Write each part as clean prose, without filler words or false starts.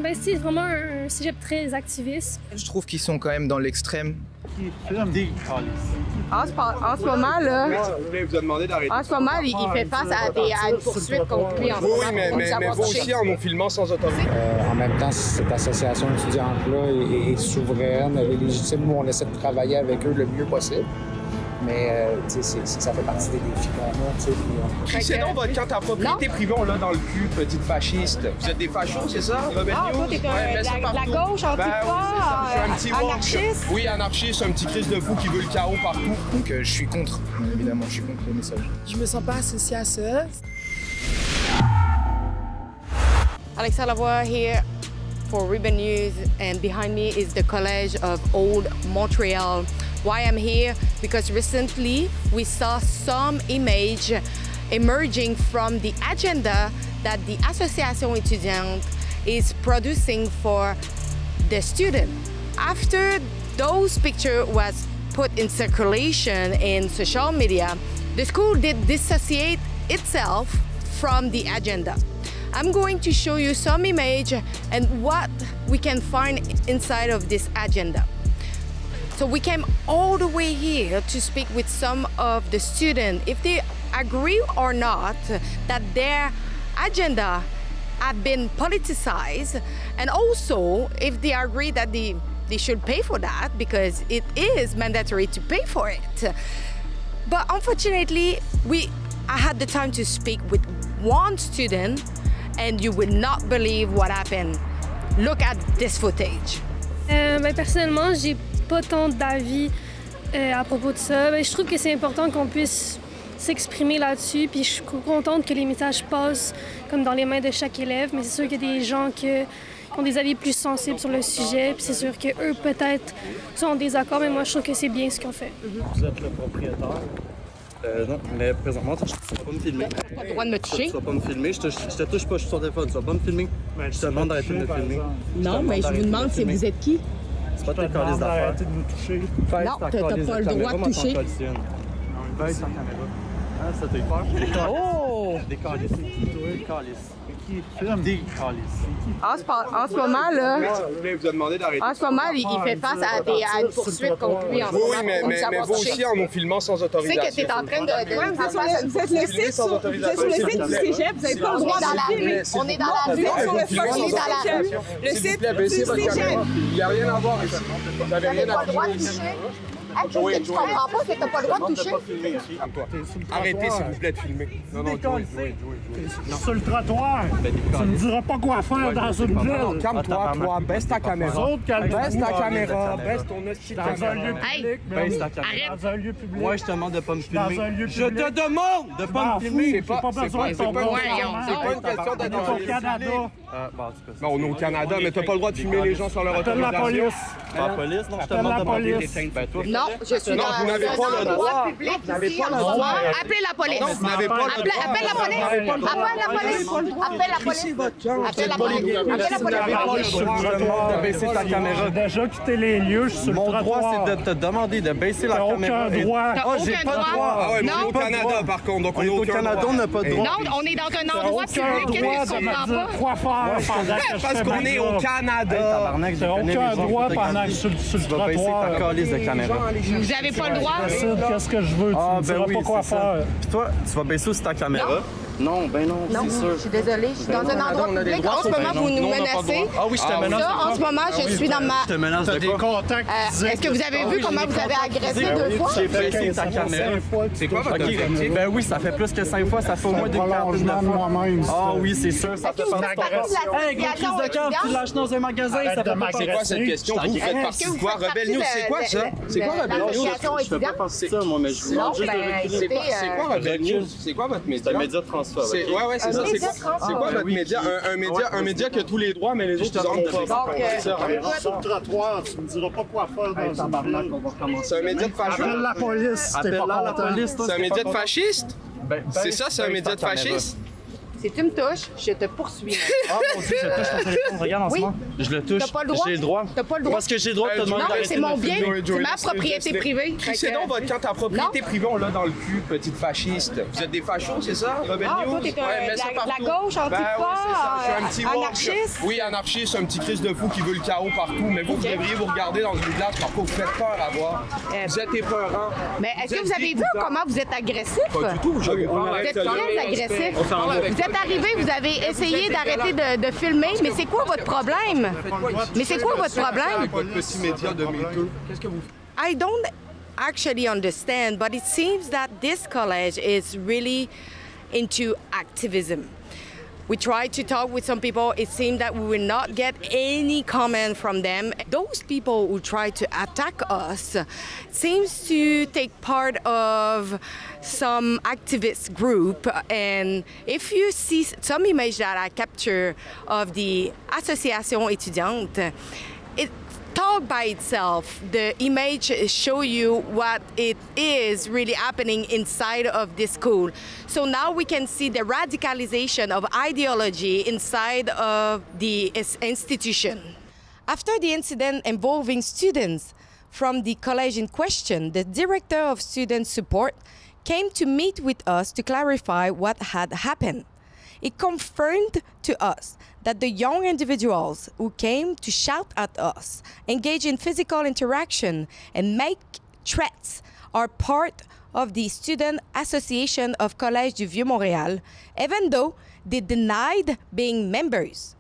Ben, c'est vraiment un sujet très activiste. Je trouve qu'ils sont quand même dans l'extrême. En ce moment, là, en ce moment, il fait face à une poursuite contre lui. Oui, mais vous aussi en nous filmant sans autorité. En même temps, cette association étudiante-là est souveraine, elle est légitime. Nous, on essaie de travailler avec eux le mieux possible. Mais ça fait partie des défis qu'on a. Crissez donc votre camp à propriété privée, on l'a dans le cul, petite fasciste. Vous êtes des fachos, c'est ça? Toi, t'es la gauche, anarchiste? Oui, anarchiste, un petit Christ de fou qui veut le chaos partout. Donc je suis contre, évidemment, je suis contre le message. Je me sens pas associée à ça. Alexa Lavoie here for Ribbon News, and behind me is the College of Old Montreal. Why I'm here? Because recently we saw some image emerging from the agenda that the Association Étudiante is producing for the student. After those pictures was put in circulation in social media, the school did dissociate itself from the agenda. I'm going to show you some image and what we can find inside of this agenda. So we came all the way here to speak with some of the students, if they agree or not that their agenda have been politicized, and also if they agree that they should pay for that because it is mandatory to pay for it. But unfortunately, I had the time to speak with one student, and you will not believe what happened. Look at this footage. Ben, personnellement, j'ai pas tant d'avis à propos de ça. Ben, je trouve que c'est important qu'on puisse s'exprimer là-dessus, puis je suis contente que les messages passent comme dans les mains de chaque élève, mais c'est sûr qu'il y a des gens qui ont des avis plus sensibles sur le sujet, puis c'est sûr qu'eux, peut-être, sont en désaccord, mais moi, je trouve que c'est bien ce qu'on fait. Vous êtes le propriétaire? Non, mais présentement, tu ne vas pas me filmer. Tu n'as pas le droit de me toucher. Tu ne vas pas me filmer, je te touche pas, je suis sur téléphone, tu ne vas pas me filmer. Je te demande d'arrêter de me filmer. Non, mais je vous demande si vous êtes qui? C'est pas tes calices d'affaires. Arrêtez de nous toucher. Non, tu n'as pas le droit de toucher. Baisse ta caméra. Ah, ça t'est peur? Oh! Des calices. Des calices. Des calices. En ce moment, là, Vous a demandé d'arrêter. en ce moment, il fait face à une poursuite contre lui. En ce Oui, moment, mais vous aussi en nous filmant sans Tu sais autorisation. que tu es en train de Vous êtes le site sans autorisation, sur le s'il site vous du plaît. cégep, vous n'avez pas le droit dans la filmer. rue. On est dans la rue. Sur le On est dans la rue. Le S'il vous site plaît, baissez du votre cégep. caméra. Il n'y a rien à voir ici. Vous n'avez Tu rien n'as pas à le droit de filmer ici. toucher. Qu'est-ce que tu comprends pas que tu n'as pas le droit de toucher? Arrêtez, s'il vous plaît, de filmer. Non, jouez. Sur le trottoir, tu ne diras pas quoi faire dans une ville. Calme-toi, toi, baisse ta caméra. Baisse ta caméra, baisse ton hostie de Dans un caméra. lieu public, Baisse ta caméra. dans un lieu public. Moi, je te demande de pas me filmer. Dans un lieu Je public. te demande de pas me filmer. J'ai pas besoin de ton pas consentement. une question On est au Canada. Non, on est au Canada, mais t'as pas le droit de filmer les gens sans leur Appelle la autorisation. police. Pas la police, non, je te Appelle demande la de m'enlever police. des teintes. Toi, Non, je suis Non, vous n'avez pas le droit. public Vous n'avez ici, pas en le ce moment. droit. Appelez la police. Vous n'avez pas le droit. Appelle la police. Appelle la police. Appelle la police. Appelle la police. Appelle la police. je te demande de baisser ta caméra. J'ai déjà quitté les lieux, je suis sur le Mon trottoir. droit, c'est de te demander de baisser la T'as caméra. aucun droit. T'as Oh, j'ai aucun pas de droit. droit. Ah ouais, mais on est Non. au Canada, par contre, donc On est au Canada, on n'a pas de droit. Non, on est dans un T'as endroit aucun public. droit Qu'est-ce que de tu me comprends dire pas? quoi faire pendant que je Parce fais qu'on ma est job. au Canada. Tabarnak, je T'as connais les aucun gens droit photographiés. pendant que sur le Tu vas baisser trottoir. ta calice de caméra. Vous avez pas le droit? Décide qu'est-ce que je veux, tu Ah, me ben diras oui, pas quoi c'est ça. faire. Puis toi, tu vas baisser aussi ta caméra. Non, ben non, Non, c'est sûr. je suis désolée. Je suis dans un endroit on a des public. droits, En ce ben moment, non. vous nous Non, on n'a pas le menacez. droit. Ah oui, je te menace. Ça, en ce moment, je suis dans ma... Je te menace de quoi? contacts Est-ce que vous avez vu comment vous avez agressé 2 fois? J'ai baissé ta caméra. C'est quoi votre Ok, objectif? ben oui, ça fait plus que 5 fois, ça fait au moins d'une quarantaine de fois. moi-même. Ah oui, c'est sûr, ça fait Est-ce que vous partie faites partie de la Hey, gros situation fils de cave, tu étudiante? lâches dans un magasin, Arrête ça de fait pas m'agresser. C'est quoi cette question? Vous faites Est-ce partie que de vous quoi? faites Rebelle News, c'est quoi ça? C'est quoi Rebelle News? L'association Je fais pas étudiante? partie de ça, moi, mais je vous Non, demande juste de ben, reculer. C'est quoi Rebelle News? C'est quoi votre C'est média? un média transphobe. Ouais, c'est ça. C'est quoi votre média? Un média qui a tous les droits, mais les autres, ils en ont pas. Sur le trottoir, tu me diras pas quoi faire dans une ville. C'est un média de fascisme? Appelle la police si t'es Appelle pas la content. police, toi, C'est un si t'es média pas de fasciste? Ben, C'est ça, c'est un baisse média ta de caméra. fasciste? Si tu me touches, je te poursuis. Ah mon Dieu, je touche mon téléphone. Regarde en ce moment. Je le touche. T'as pas le droit. J'ai le droit. T'as pas le droit. Parce que j'ai le droit de te demander Non, mais d'arrêter c'est de mon me bien. filmer. C'est ma propriété privée. C'est donc votre quand ta propriété privée, on l'a dans le cul, petite fasciste. Vous êtes des fachos, c'est ça? Rebel Ah, News? toi, t'es mets ça la partout. gauche, antifa, c'est ça. Je suis un petit woke. anarchiste? Oui, anarchiste, un petit Christ de fou qui veut le chaos partout. Mais vous, vous devriez vous regarder dans une glace parce que vous faites peur à voir. Vous êtes épeurants. Mais est-ce que vous avez vu dégoûtants. comment vous êtes agressif? Pas du tout, vous Vous êtes très agressif. Vous êtes arrivé, vous avez essayé d'arrêter de filmer, mais c'est quoi votre problème? Mais c'est quoi votre problème? Votre petit média de MeToo. Qu'est-ce que vous faites? I don't actually understand, but it seems that this college is really into activism. We tried to talk with some people. It seemed that we will not get any comment from them. Those people who try to attack us seems to take part of some activist group. And if you see some image that I capture of the Association Étudiante, it talk by itself. The image show you what it is really happening inside of this school. So now we can see the radicalization of ideology inside of the institution. After the incident involving students from the college in question, the director of student support came to meet with us to clarify what had happened. It confirmed to us that the young individuals who came to shout at us, engage in physical interaction, and make threats are part of the Student Association of Collège du Vieux-Montréal, even though they denied being members.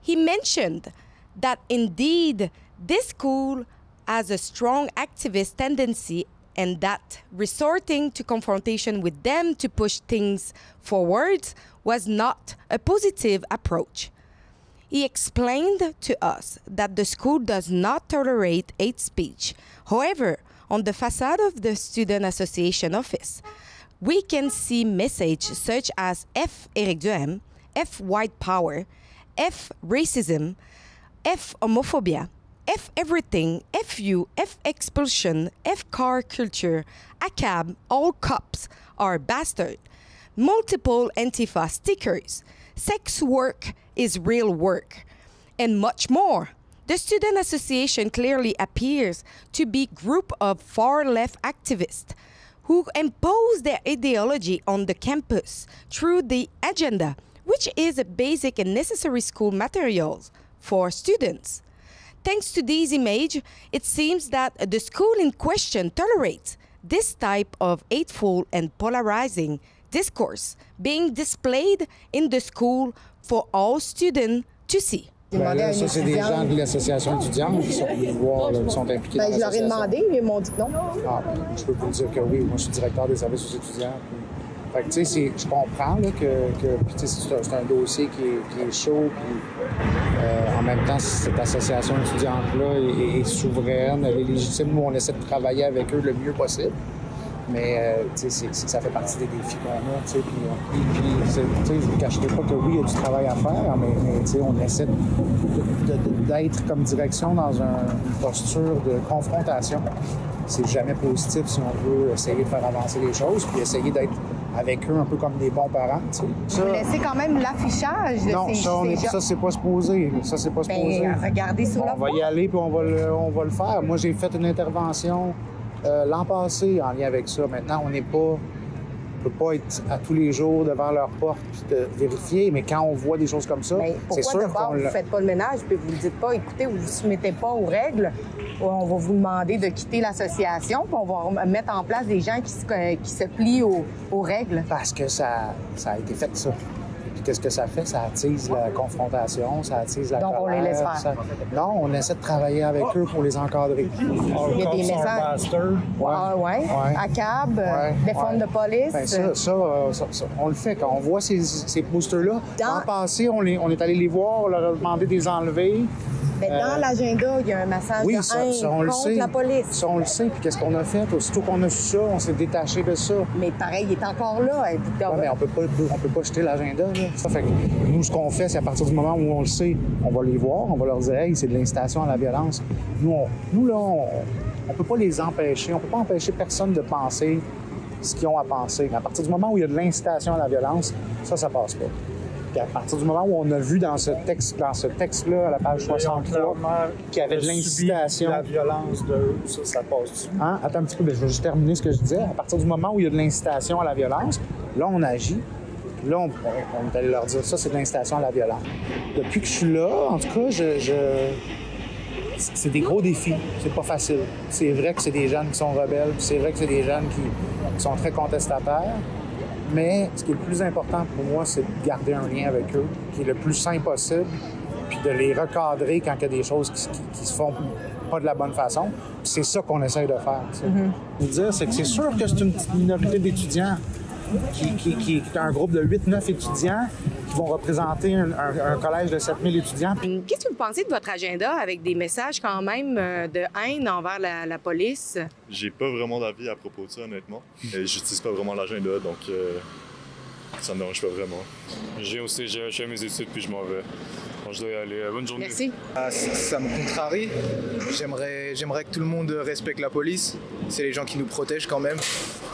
He mentioned that indeed this school has a strong activist tendency and that resorting to confrontation with them to push things forward was not a positive approach. He explained to us that the school does not tolerate hate speech. However, on the facade of the Student Association office, we can see messages such as F Éric Duhem, F white power, F racism, F homophobia, F everything, F you, F expulsion, F car culture, ACAB, all cops are bastard, multiple Antifa stickers, sex work is real work, and much more. The Student Association clearly appears to be a group of far-left activists who impose their ideology on the campus through the agenda, which is a basic and necessary school materials for students. Thanks to these images, it seems that the school in question tolerates this type of hateful and polarizing discourse being displayed in the school for all students to see. Ben là, ça, c'est des gens de l'association étudiante qui sont venus voir, là, qui sont impliqués dans l'association. Je leur ai demandé, mais ils m'ont dit que non. Ah, je peux vous dire que oui. Moi, je suis directeur des services aux étudiants. Puis, fait que, tu sais, je comprends là, puis, c'est un dossier qui est chaud. Puis, en même temps, cette association étudiante-là est souveraine, elle est légitime. Nous, on essaie de travailler avec eux le mieux possible. Mais ça fait partie des défis qu'on a. Puis je ne vous cacherai pas que oui, il y a du travail à faire, mais on essaie d'être comme direction dans une posture de confrontation. C'est jamais positif si on veut essayer de faire avancer les choses, puis essayer d'être avec eux un peu comme des bons parents. Vous laissez quand même l'affichage de ces gens. Non, ça, c'est pas supposé. Ça, c'est pas supposé. Regardez sur la On va y aller, puis on va le faire. Moi, j'ai fait une intervention l'an passé en lien avec ça. Maintenant, on peut pas être à tous les jours devant leur porte puis de vérifier, mais quand on voit des choses comme ça, c'est sûr qu'on vous ne faites pas le ménage puis vous ne dites pas, écoutez, vous ne vous soumettez pas aux règles, on va vous demander de quitter l'association, puis on va mettre en place des gens qui se plient aux règles? Parce que ça a été fait, ça. Puis qu'est-ce que ça fait? Ça attise la confrontation, ça attise la colère. Donc, on les laisse faire? Non, on essaie de travailler avec eux pour les encadrer. Il y a des messages. Ouais. ACAB, défendre de police. Ben ça, on le fait. Quand on voit ces posters-là, l'an passé, on est allé les voir, on leur a demandé de les enlever. Mais dans l'agenda, il y a un message de haine contre la police. Ça, on le sait. Puis qu'est-ce qu'on a fait? Aussitôt qu'on a su ça, on s'est détaché de ça. Mais pareil, il est encore là. Mais on peut pas jeter l'agenda. Ça fait que nous, ce qu'on fait, c'est à partir du moment où on le sait, on va les voir, on va leur dire, hey, c'est de l'incitation à la violence. Nous là, on peut pas les empêcher. On peut pas empêcher personne de penser ce qu'ils ont à penser. À partir du moment où il y a de l'incitation à la violence, ça passe pas. Puis à partir du moment où on a vu dans ce texte-là, à la page 63, qu'il y avait de l'incitation... La violence de eux, ça passe-tu? Hein? Attends un petit peu, je vais juste terminer ce que je disais. À partir du moment où il y a de l'incitation à la violence, là, on agit. Là, on est allé leur dire, ça, c'est de l'incitation à la violence. Depuis que je suis là, en tout cas, c'est des gros défis. C'est pas facile. C'est vrai que c'est des jeunes qui sont rebelles, puis c'est vrai que c'est des jeunes qui sont très contestataires. Mais ce qui est le plus important pour moi, c'est de garder un lien avec eux, qui est le plus sain possible, puis de les recadrer quand il y a des choses qui se font pas de la bonne façon. Puis c'est ça qu'on essaye de faire. Dire, c'est que c'est sûr que c'est une petite minorité d'étudiants qui est un groupe de 8-9 étudiants qui vont représenter un collège de 7000 étudiants. Qu'est-ce que vous pensez de votre agenda avec des messages quand même de haine envers la police? J'ai pas vraiment d'avis à propos de ça, honnêtement. J'utilise pas vraiment l'agenda, donc ça me dérange pas vraiment. J'ai fait mes études puis je m'en vais. Bon, je dois y aller. Bonne journée. Merci. Ça me contrarie. J'aimerais que tout le monde respecte la police. C'est les gens qui nous protègent quand même.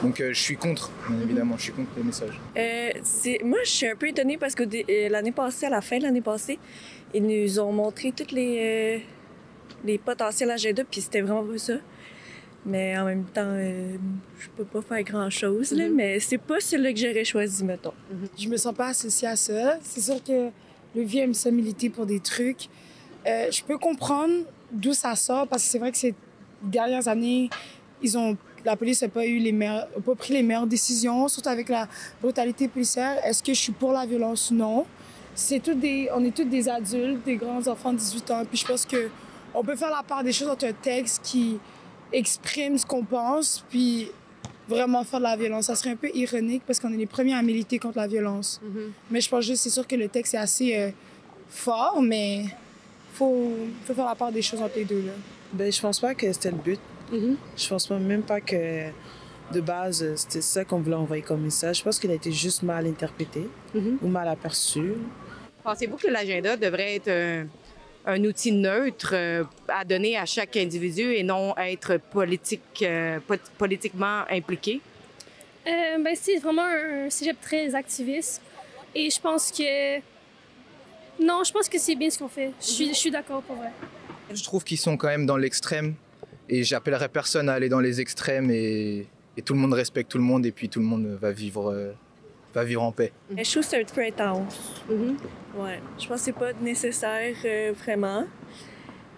Donc je suis contre, bien évidemment, je suis contre les messages. Moi, je suis un peu étonnée parce que l'année passée, à la fin de l'année passée, ils nous ont montré tous les potentiels agendas, puis c'était vraiment pas ça. Mais en même temps, je peux pas faire grand-chose, là, mais c'est pas celui que j'aurais choisi, mettons. Je me sens pas associée à ça. C'est sûr que le vieux aime ça militer pour des trucs. Je peux comprendre d'où ça sort, parce que c'est vrai que ces dernières années, la police n'a pas pris les meilleures décisions, surtout avec la brutalité policière. Est-ce que je suis pour la violence? Non. On est tous des adultes, des grands enfants de 18 ans. Puis je pense qu'on peut faire la part des choses entre un texte qui exprime ce qu'on pense, puis vraiment faire de la violence. Ça serait un peu ironique parce qu'on est les premiers à militer contre la violence. Mais je pense juste, c'est sûr que le texte est assez fort, mais il faut faire la part des choses entre les deux, là. Ben, je pense pas que c'était le but. Je pense même pas que, de base, c'était ça qu'on voulait envoyer comme message. Je pense qu'il a été juste mal interprété ou mal aperçu. Pensez-vous que l'agenda devrait être un outil neutre à donner à chaque individu et non être politiquement impliqué? C'est vraiment un cégep très activiste. Et je pense que... Non, je pense que c'est bien ce qu'on fait. Je suis d'accord pour vrai. Je trouve qu'ils sont quand même dans l'extrême. Et j'appellerais personne à aller dans les extrêmes et tout le monde respecte tout le monde et puis tout le monde va vivre en paix. Je trouve que c'est un petit peu intense. Ouais. Je pense que c'est pas nécessaire vraiment.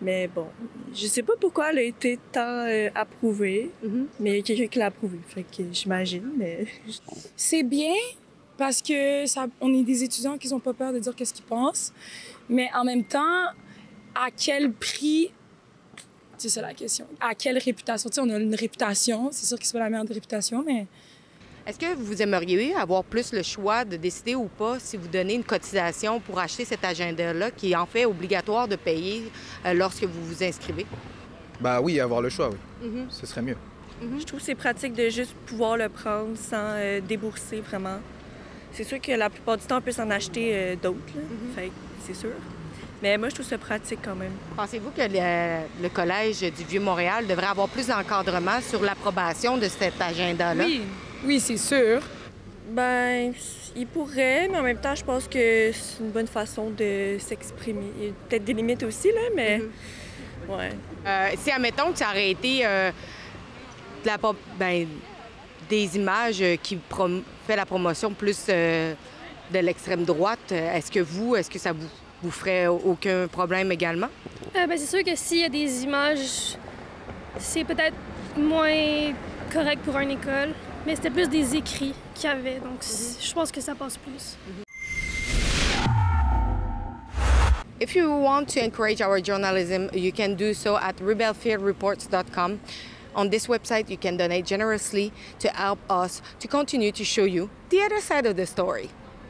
Mais bon, je sais pas pourquoi elle a été tant approuvée, mais il y a quelqu'un qui l'a approuvée, fait que j'imagine, mais... C'est bien parce que on est des étudiants qui n'ont pas peur de dire qu'est-ce qu'ils pensent, mais en même temps, à quel prix... C'est ça la question. À quelle réputation? Tu sais, on a une réputation, c'est sûr que c'est pas la meilleure des réputations, mais... Est-ce que vous aimeriez avoir plus le choix de décider ou pas si vous donnez une cotisation pour acheter cet agenda-là, qui est en fait obligatoire de payer lorsque vous vous inscrivez? Bah oui, avoir le choix, oui. Ce serait mieux. Je trouve que c'est pratique de juste pouvoir le prendre sans débourser vraiment. C'est sûr que la plupart du temps, on peut s'en acheter d'autres, fait que c'est sûr. Mais moi, je trouve ça pratique quand même. Pensez-vous que le Collège du Vieux-Montréal devrait avoir plus d'encadrement sur l'approbation de cet agenda-là? Oui, c'est sûr. Ben, il pourrait, mais en même temps, je pense que c'est une bonne façon de s'exprimer. Il y a peut-être des limites aussi, là, mais... Ouais. Si, admettons que ça aurait été des images qui fait la promotion plus de l'extrême droite, est-ce que ça vous ferait aucun problème également? C'est sûr que s'il y a des images, c'est peut-être moins correct pour une école, mais c'était plus des écrits qu'il y avait, donc je pense que ça passe plus. If you want to encourage our journalism, you can do so at rebelfieldreports.com. On this website, you can donate generously to help us to continue to show you the other side of the story.